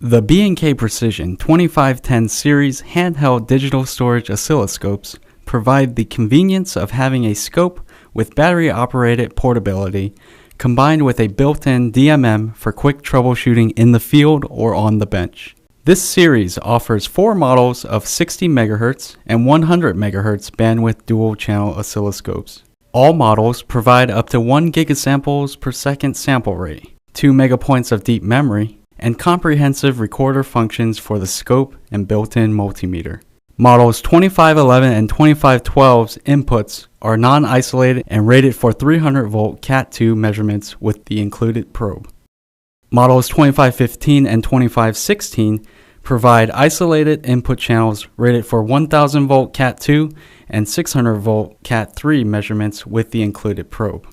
The B&K Precision 2510 series handheld digital storage oscilloscopes provide the convenience of having a scope with battery-operated portability combined with a built-in DMM for quick troubleshooting in the field or on the bench. This series offers 4 models of 60 MHz and 100 MHz bandwidth dual-channel oscilloscopes. All models provide up to 1 gigasamples per second sample rate, 2 megapoints of deep memory, and comprehensive recorder functions for the scope and built-in multimeter. Models 2511 and 2512's inputs are non-isolated and rated for 300-volt Cat2 measurements with the included probe. Models 2515 and 2516 provide isolated input channels rated for 1000-volt Cat2 and 600-volt Cat3 measurements with the included probe.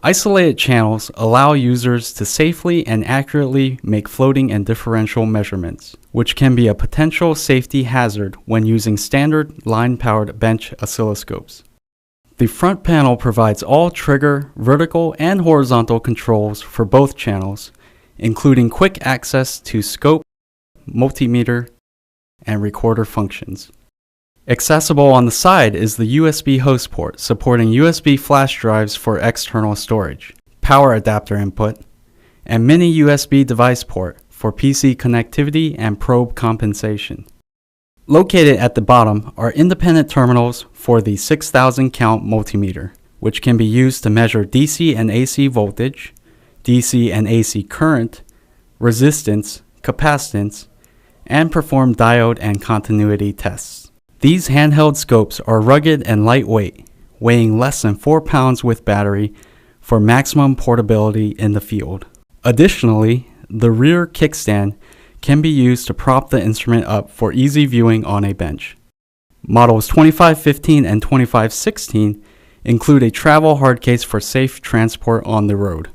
Isolated channels allow users to safely and accurately make floating and differential measurements, which can be a potential safety hazard when using standard line-powered bench oscilloscopes. The front panel provides all trigger, vertical, and horizontal controls for both channels, including quick access to scope, multimeter, and recorder functions. Accessible on the side is the USB host port supporting USB flash drives for external storage, power adapter input, and mini USB device port for PC connectivity and probe compensation. Located at the bottom are independent terminals for the 6000 count multimeter, which can be used to measure DC and AC voltage, DC and AC current, resistance, capacitance, and perform diode and continuity tests. These handheld scopes are rugged and lightweight, weighing less than 4 pounds with battery for maximum portability in the field. Additionally, the rear kickstand can be used to prop the instrument up for easy viewing on a bench. Models 2515 and 2516 include a travel hard case for safe transport on the road.